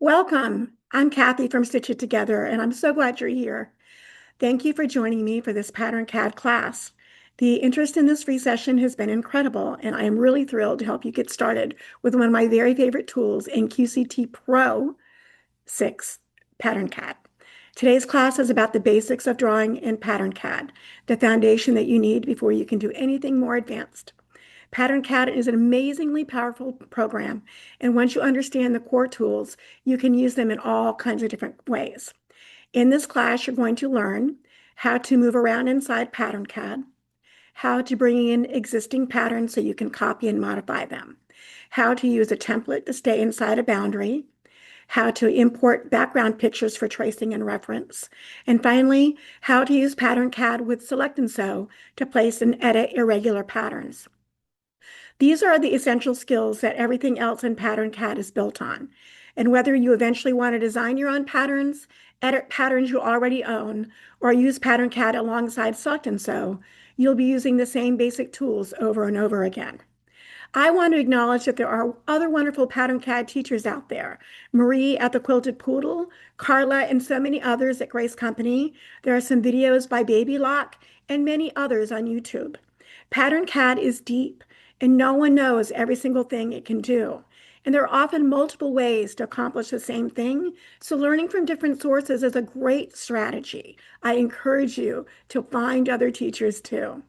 Welcome. I'm Kathy from Stitch It Together, and I'm so glad you're here. Thank you for joining me for this Pattern CAD class. The interest in this free session has been incredible, and I am really thrilled to help you get started with one of my very favorite tools in QCT Pro 6 Pattern CAD. Today's class is about the basics of drawing in Pattern CAD, the foundation that you need before you can do anything more advanced. Pattern CAD is an amazingly powerful program, and once you understand the core tools, you can use them in all kinds of different ways. In this class, you're going to learn how to move around inside Pattern CAD, how to bring in existing patterns so you can copy and modify them, how to use a template to stay inside a boundary, how to import background pictures for tracing and reference, and finally, how to use Pattern CAD with Select and Sew to place and edit irregular patterns. These are the essential skills that everything else in Pattern CAD is built on. And whether you eventually want to design your own patterns, edit patterns you already own, or use Pattern CAD alongside Select and Sew, you'll be using the same basic tools over and over again. I want to acknowledge that there are other wonderful Pattern CAD teachers out there. Marie at the Quilted Poodle, Carla, and so many others at Grace Company. There are some videos by Baby Lock and many others on YouTube. Pattern CAD is deep, and no one knows every single thing it can do. And there are often multiple ways to accomplish the same thing, so learning from different sources is a great strategy. I encourage you to find other teachers too.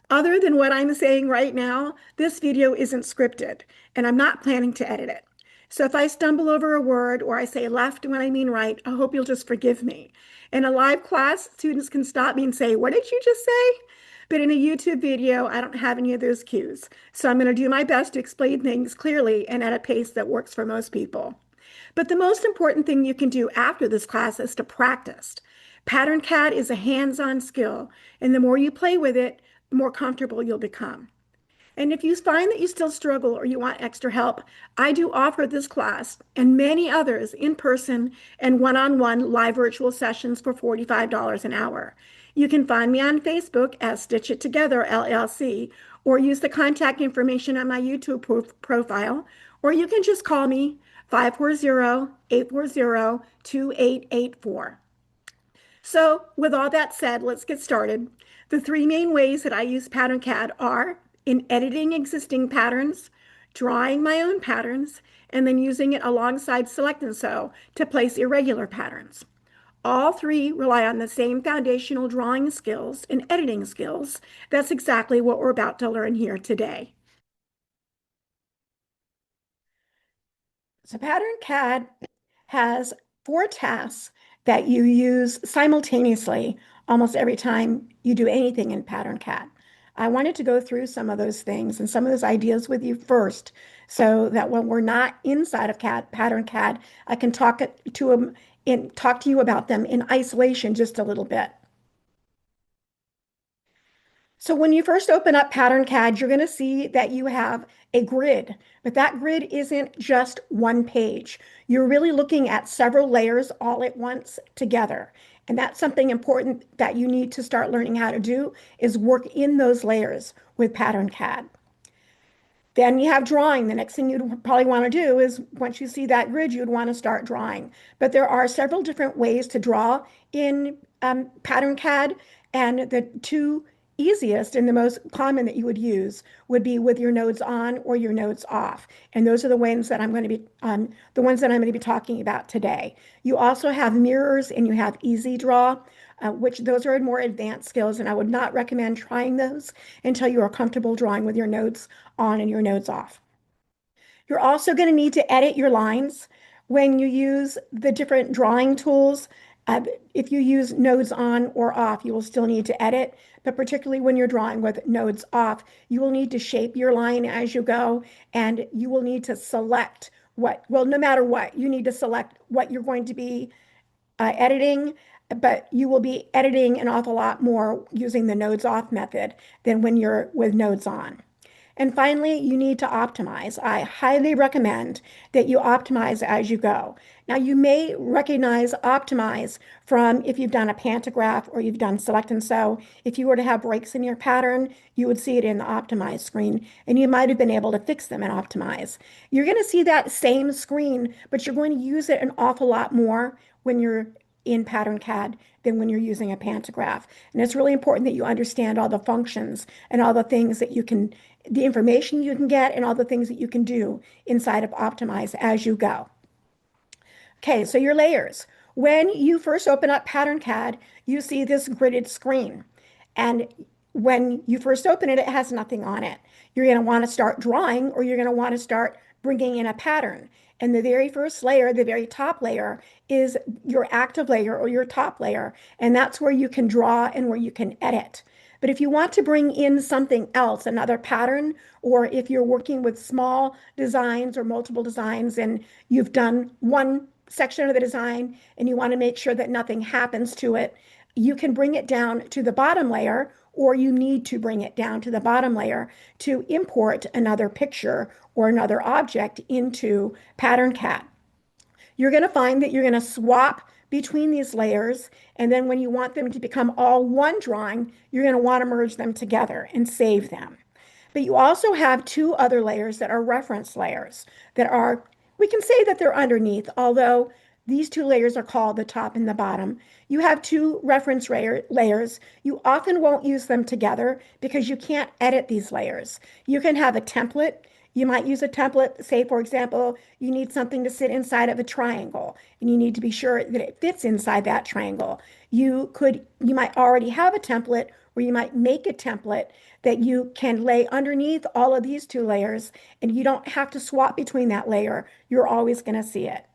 Other than what I'm saying right now, this video isn't scripted, and I'm not planning to edit it. So if I stumble over a word or I say left when I mean right, I hope you'll just forgive me. In a live class, students can stop me and say, "What did you just say?" But in a YouTube video, I don't have any of those cues. So I'm going to do my best to explain things clearly and at a pace that works for most people. But the most important thing you can do after this class is to practice. Pattern CAD is a hands-on skill, and the more you play with it, the more comfortable you'll become. And if you find that you still struggle or you want extra help, I do offer this class and many others in person and one-on-one live virtual sessions for $45 an hour. You can find me on Facebook as Stitch It Together LLC, or use the contact information on my YouTube profile, or you can just call me 540-840-2884. So with all that said, let's get started. The three main ways that I use Pattern CAD are in editing existing patterns, drawing my own patterns, and then using it alongside Select and Sew to place irregular patterns. All three rely on the same foundational drawing skills and editing skills. That's exactly what we're about to learn here today. So Pattern CAD has 4 tasks that you use simultaneously almost every time you do anything in Pattern CAD. I wanted to go through some of those things and some of those ideas with you first, so that when we're not inside of Pattern CAD, I can talk to you about them in isolation just a little bit. So when you first open up Pattern CAD, you're going to see that you have a grid, but that grid isn't just one page. You're really looking at several layers all at once together. And that's something important that you need to start learning how to do, is work in those layers with Pattern CAD. Then you have drawing. The next thing you'd probably want to do is, once you see that grid, you'd want to start drawing. But there are several different ways to draw in Pattern CAD, and the two easiest and the most common that you would use would be with your nodes on or your nodes off. And those are the ones that I'm going to be talking about today. You also have mirrors and you have easy draw, which those are more advanced skills, and I would not recommend trying those until you are comfortable drawing with your nodes on and your nodes off. You're also going to need to edit your lines when you use the different drawing tools. If you use nodes on or off, you will still need to edit, but particularly when you're drawing with nodes off, you will need to shape your line as you go, and you will need to select no matter what, you need to select what you're going to be editing, but you will be editing an awful lot more using the nodes off method than when you're with nodes on. And finally, you need to optimize. I highly recommend that you optimize as you go. Now, you may recognize optimize from if you've done a pantograph or you've done select and sew. If you were to have breaks in your pattern, you would see it in the optimize screen, and you might have been able to fix them in optimize. You're going to see that same screen, but you're going to use it an awful lot more when you're in Pattern CAD than when you're using a pantograph. And it's really important that you understand all the functions and all the things that you can, the information you can get and all the things that you can do inside of Optimize as you go. Okay, so your layers. When you first open up Pattern CAD, you see this gridded screen. And when you first open it, it has nothing on it. You're going to want to start drawing or you're going to want to start bringing in a pattern. And the very first layer, the very top layer, is your active layer or your top layer. And that's where you can draw and where you can edit. But if you want to bring in something else, another pattern, or if you're working with small designs or multiple designs and you've done one section of the design and you want to make sure that nothing happens to it, you can bring it down to the bottom layer, or you need to bring it down to the bottom layer to import another picture or another object into Pattern CAD. You're going to find that you're going to swap between these layers, and then when you want them to become all one drawing, you're going to want to merge them together and save them. But you also have two other layers that are reference layers that are, we can say that they're underneath, although these two layers are called the top and the bottom. You have two reference layers. You often won't use them together because you can't edit these layers. You can have a template. You might use a template, say, for example, you need something to sit inside of a triangle, and you need to be sure that it fits inside that triangle. You might already have a template, or you might make a template that you can lay underneath all of these two layers, and you don't have to swap between that layer. You're always going to see it.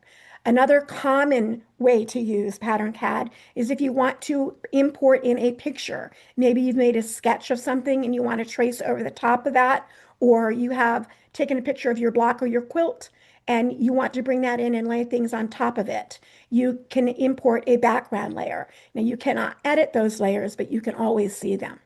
Another common way to use Pattern CAD is if you want to import in a picture. Maybe you've made a sketch of something and you want to trace over the top of that, or you have taken a picture of your block or your quilt and you want to bring that in and lay things on top of it. You can import a background layer. Now, you cannot edit those layers, but you can always see them.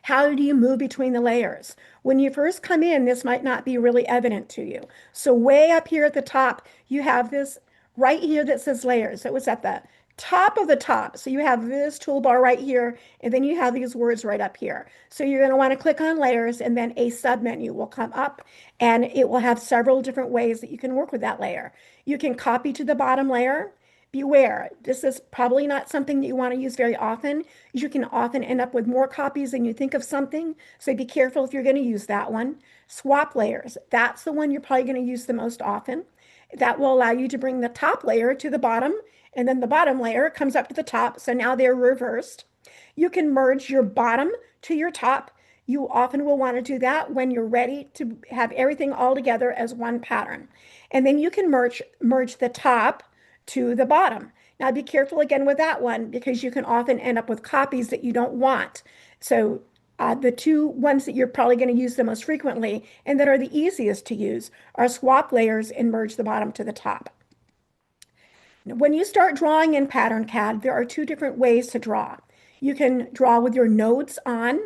How do you move between the layers? When you first come in, this might not be really evident to you. So way up here at the top, you have this right here that says layers. So it's at the top of the top. So you have this toolbar right here, and then you have these words right up here. So you're going to want to click on layers, and then a submenu will come up, and it will have several different ways that you can work with that layer. You can copy to the bottom layer. Beware, this is probably not something that you want to use very often. You can often end up with more copies than you think of something, so be careful if you're going to use that one. Swap layers, that's the one you're probably going to use the most often. That will allow you to bring the top layer to the bottom, and then the bottom layer comes up to the top, so now they're reversed. You can merge your bottom to your top. You often will want to do that when you're ready to have everything all together as one pattern. And then you can merge the top to the bottom. Now be careful again with that one because you can often end up with copies that you don't want. So the two ones that you're probably going to use the most frequently and that are the easiest to use are swap layers and merge the bottom to the top. When you start drawing in Pattern CAD, there are two different ways to draw. You can draw with your nodes on,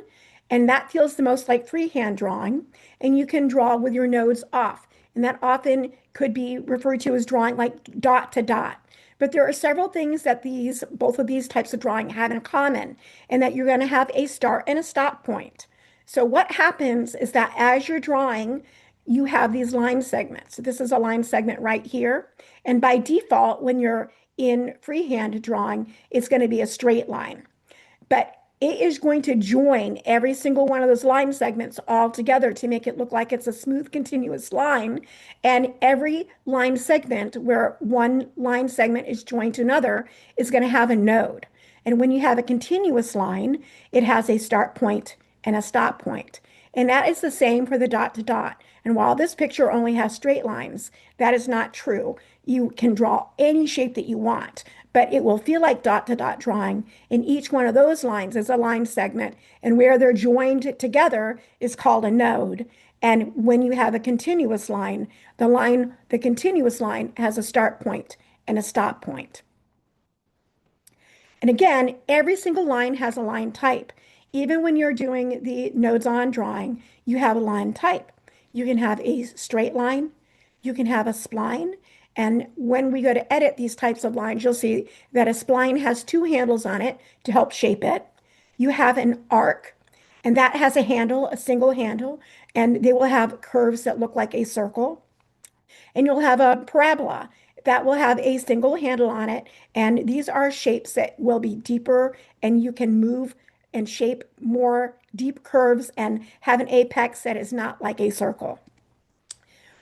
and that feels the most like freehand drawing, and you can draw with your nodes off. And that often could be referred to as drawing like dot to dot. But there are several things that both of these types of drawing have in common, and that you're going to have a start and a stop point. So what happens is that as you're drawing, you have these line segments. So this is a line segment right here. And by default, when you're in freehand drawing, it's going to be a straight line. But it is going to join every single one of those line segments all together to make it look like it's a smooth, continuous line. And every line segment where one line segment is joined to another is going to have a node. And when you have a continuous line, it has a start point and a stop point. And that is the same for the dot to dot. And while this picture only has straight lines, that is not true. You can draw any shape that you want, but it will feel like dot to dot drawing. And each one of those lines is a line segment. And where they're joined together is called a node. And when you have a continuous line, the continuous line has a start point and a stop point. And again, every single line has a line type. Even when you're doing the nodes on drawing, you have a line type. You can have a straight line, you can have a spline. And when we go to edit these types of lines, you'll see that a spline has two handles on it to help shape it. You have an arc, and that has a handle, a single handle, and they will have curves that look like a circle. And you'll have a parabola that will have a single handle on it. And these are shapes that will be deeper, and you can move and shape more deep curves and have an apex that is not like a circle.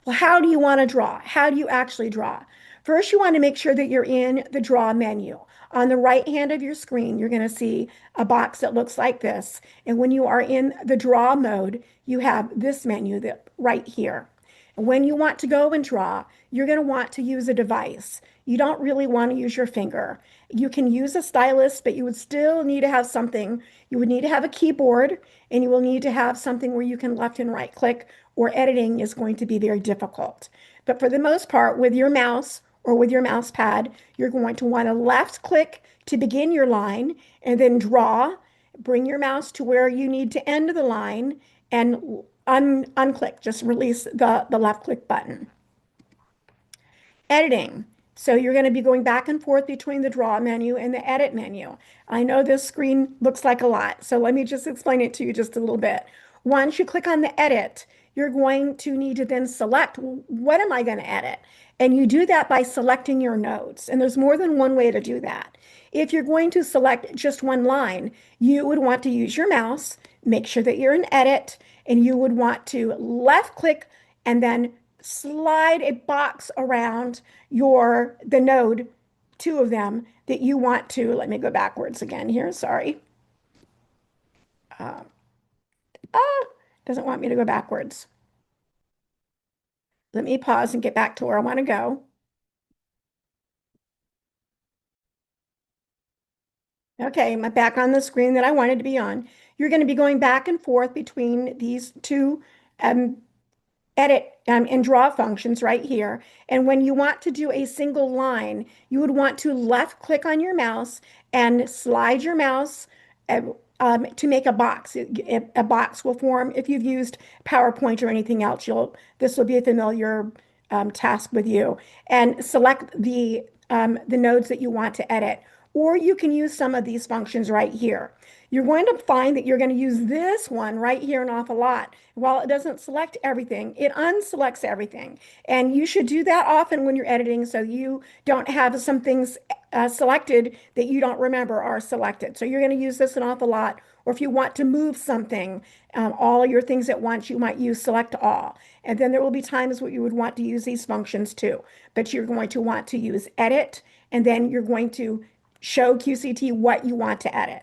Well, how do you want to draw? How do you actually draw? First, you want to make sure that you're in the draw menu. On the right hand of your screen, you're going to see a box that looks like this. And when you are in the draw mode, you have this menu that right here. And when you want to go and draw, you're going to want to use a device. You don't really want to use your finger. You can use a stylus, but you would still need to have something. You would need to have a keyboard, and you will need to have something where you can left and right click, or editing is going to be very difficult. But for the most part, with your mouse or with your mouse pad, you're going to want to left click to begin your line and then draw. Bring your mouse to where you need to end the line and unclick. Just release the left click button. Editing. So you're going to be going back and forth between the draw menu and the edit menu. I know this screen looks like a lot, so let me just explain it to you just a little bit. Once you click on the edit, you're going to need to then select, what am I going to edit? And you do that by selecting your nodes. And there's more than one way to do that. If you're going to select just one line, you would want to use your mouse, make sure that you're in edit, and you would want to left click and then slide a box around the node, two of them that you want to. Let me go backwards again here. Sorry. Uh, doesn't want me to go backwards. Let me pause and get back to where I want to go. Okay, I'm back on the screen that I wanted to be on. You're going to be going back and forth between these two um, edit and draw functions right here. And when you want to do a single line, you would want to left click on your mouse and slide your mouse to make a box. A box will form. If you've used PowerPoint or anything else, this will be a familiar task with you. And select the nodes that you want to edit. Or you can use some of these functions right here. You're going to find that you're going to use this one right here an awful lot. While it doesn't select everything, it unselects everything. And you should do that often when you're editing so you don't have some things selected that you don't remember are selected. So you're going to use this an awful lot. Or if you want to move something, all your things at once, you might use select all. And then there will be times where you would want to use these functions too. But you're going to want to use edit, and then you're going to show QCT what you want to edit.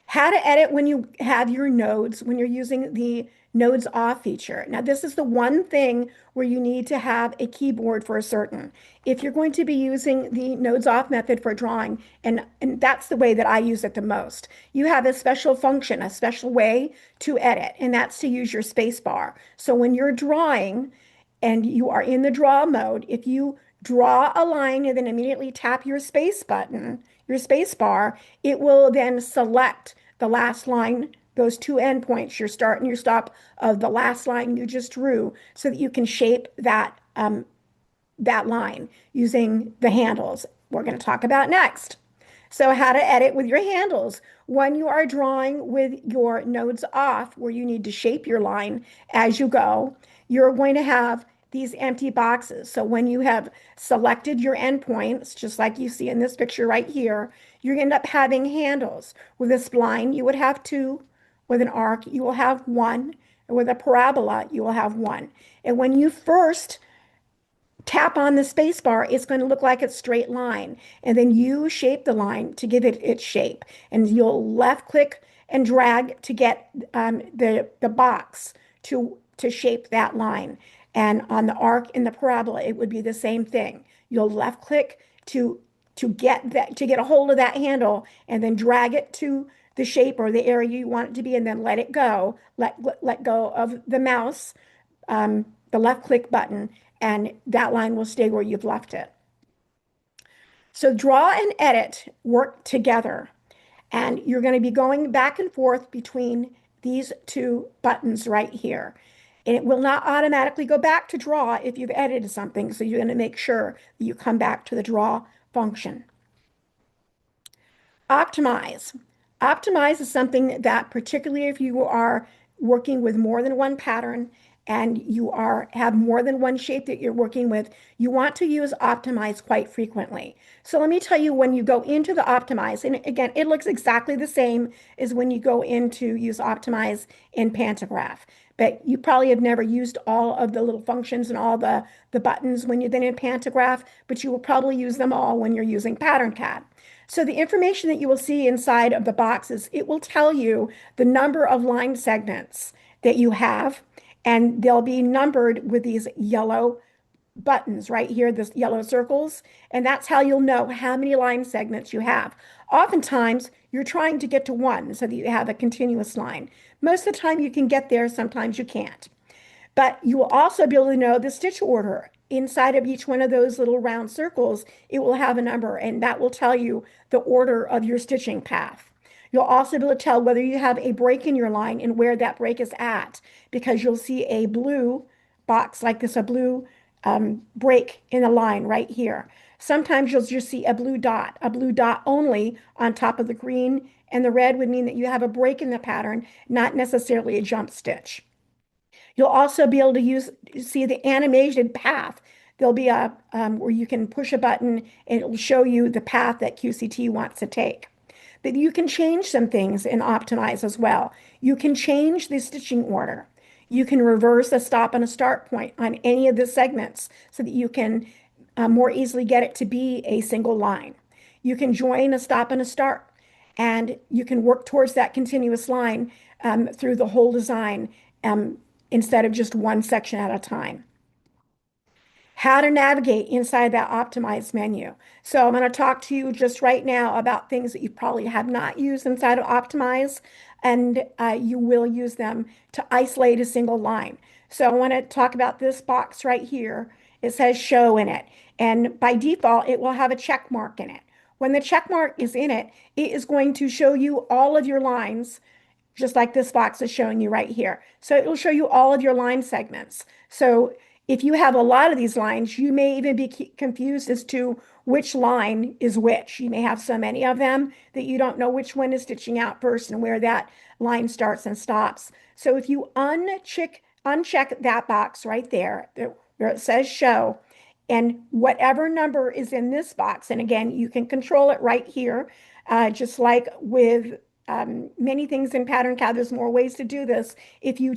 How to edit when you have your nodes, when you're using the nodes off feature. Now, this is the one thing where you need to have a keyboard for a certain. If you're going to be using the nodes off method for drawing, and that's the way that I use it the most, you have a special function, a special way to edit, and that's to use your space bar. So when you're drawing and you are in the draw mode, if you draw a line and then immediately tap your space button, your space bar, it will then select the last line, those two endpoints, your start and your stop of the last line you just drew, so that you can shape that line using the handles we're going to talk about next. So how to edit with your handles. When you are drawing with your nodes off, where you need to shape your line as you go, you're going to have these empty boxes. So when you have selected your endpoints, just like you see in this picture right here, you end up having handles. With a spline, you would have two. With an arc, you will have one. And with a parabola, you will have one. And when you first tap on the space bar, it's going to look like a straight line. And then you shape the line to give it its shape. And you'll left click and drag to get the box to shape that line. And on the arc and the parabola, it would be the same thing. You'll left click to get a hold of that handle and then drag it to the shape or the area you want it to be, and then let it go. Let go of the mouse, the left click button, and that line will stay where you've left it. So draw and edit work together. And you're going to be going back and forth between these two buttons right here. And it will not automatically go back to draw if you've edited something. So you're going to make sure that you come back to the draw function. Optimize. Optimize is something that, particularly if you are working with more than one pattern and you have more than one shape that you're working with, you want to use optimize quite frequently. So let me tell you, when you go into the optimize, and again, it looks exactly the same as when you go into use optimize in Pantograph, but you probably have never used all of the little functions and all the buttons when you're then in Pantograph, but you will probably use them all when you're using Pattern CAD. So the information that you will see inside of the boxes, it will tell you the number of line segments that you have, and they'll be numbered with these yellow buttons right here, this yellow circles, and that's how you'll know how many line segments you have. Oftentimes, you're trying to get to one so that you have a continuous line. Most of the time you can get there, sometimes you can't. But you will also be able to know the stitch order. Inside of each one of those little round circles, it will have a number, and that will tell you the order of your stitching path. You'll also be able to tell whether you have a break in your line and where that break is at, because you'll see a blue box like this, a blue break in the line right here. Sometimes you'll just see a blue dot only on top of the green, and the red would mean that you have a break in the pattern, not necessarily a jump stitch. You'll also be able to see the animated path. There'll be a where you can push a button and it will show you the path that QCT wants to take. But you can change some things in Optimize as well. You can change the stitching order. You can reverse a stop and a start point on any of the segments so that you can more easily get it to be a single line. You can join a stop and a start, and you can work towards that continuous line through the whole design instead of just one section at a time. How to navigate inside that optimized menu. So I'm going to talk to you just right now about things that you probably have not used inside of Optimize, and you will use them to isolate a single line. So I want to talk about this box right here. It says show in it, and by default, it will have a check mark in it. When the check mark is in it, it is going to show you all of your lines just like this box is showing you right here. So it will show you all of your line segments. So if you have a lot of these lines, you may even be confused as to which line is which. You may have so many of them that you don't know which one is stitching out first and where that line starts and stops. So if you uncheck that box right there, where it says show, and whatever number is in this box, and again, you can control it right here, just like with many things in Pattern CAD, there's more ways to do this. If you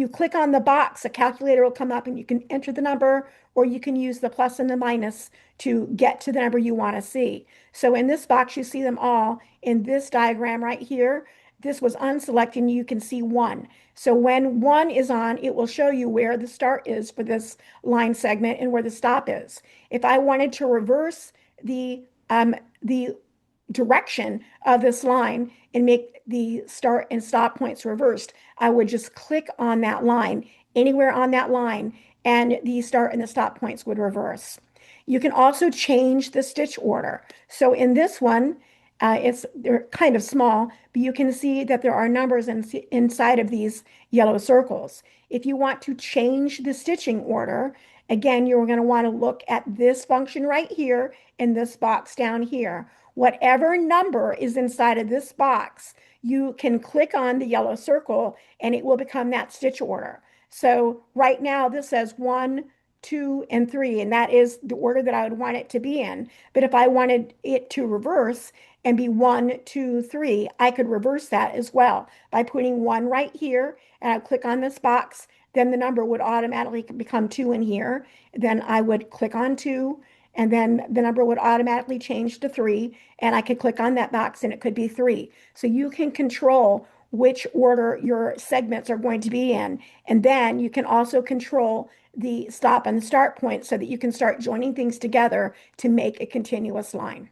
click on the box, a calculator will come up and you can enter the number, or you can use the plus and the minus to get to the number you want to see. So in this box, you see them all. In this diagram right here, this was unselected and you can see 1. So when 1 is on, it will show you where the start is for this line segment and where the stop is. If I wanted to reverse the direction of this line and make the start and stop points reversed, I would just click on that line, anywhere on that line, and the start and the stop points would reverse. You can also change the stitch order. So in this one, they're kind of small, but you can see that there are numbers inside of these yellow circles. If you want to change the stitching order, again, you're going to want to look at this function right here in this box down here. Whatever number is inside of this box, you can click on the yellow circle and it will become that stitch order. So right now this says 1, 2, and 3, and that is the order that I would want it to be in. But if I wanted it to reverse and be 1, 2, 3, I could reverse that as well by putting 1 right here, and I click on this box, then the number would automatically become 2 in here. Then I would click on 2, and then the number would automatically change to 3, and I could click on that box and it could be 3. So you can control which order your segments are going to be in. And then you can also control the stop and the start point so that you can start joining things together to make a continuous line.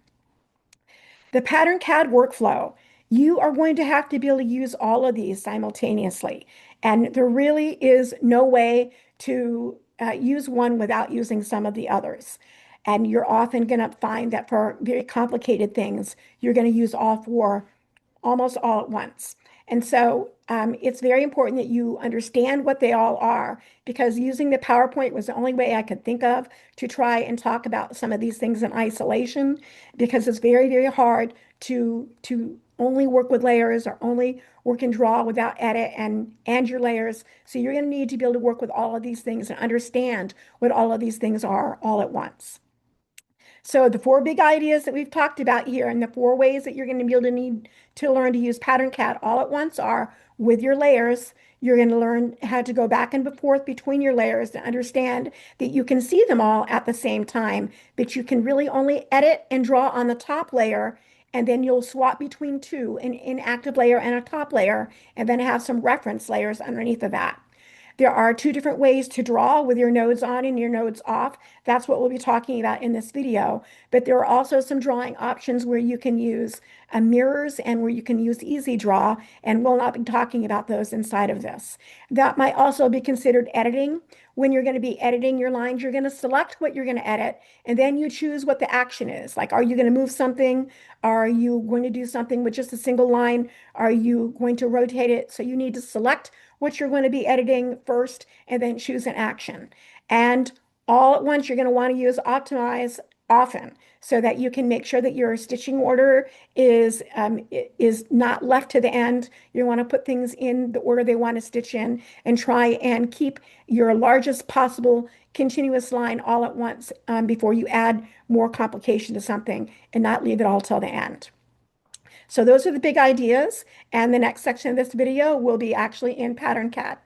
The Pattern CAD workflow, you are going to have to be able to use all of these simultaneously. And there really is no way to use one without using some of the others. And you're often going to find that for very complicated things, you're going to use all four almost all at once. And so it's very important that you understand what they all are, because using the PowerPoint was the only way I could think of to try and talk about some of these things in isolation, because it's very, very hard to only work with layers or only work and draw without edit and your layers. So you're going to need to be able to work with all of these things and understand what all of these things are all at once. So the four big ideas that we've talked about here and the four ways that you're going to be able to need to learn to use Pattern CAD all at once are: with your layers, you're going to learn how to go back and forth between your layers to understand that you can see them all at the same time, but you can really only edit and draw on the top layer, and then you'll swap between two, an inactive layer and a top layer, and then have some reference layers underneath of that. There are two different ways to draw with your nodes on and your nodes off. That's what we'll be talking about in this video. But there are also some drawing options where you can use mirrors and where you can use easy draw, and we'll not be talking about those inside of this. That might also be considered editing. When you're going to be editing your lines, you're going to select what you're going to edit, and then you choose what the action is. Like, are you going to move something? Are you going to do something with just a single line? Are you going to rotate it? So you need to select what you're going to be editing first and then choose an action. And all at once, you're going to want to use optimize often so that you can make sure that your stitching order is not left to the end. You want to put things in the order they want to stitch in and try and keep your largest possible continuous line all at once before you add more complication to something, and not leave it all till the end. So those are the big ideas. And the next section of this video will be actually in Pattern CAD.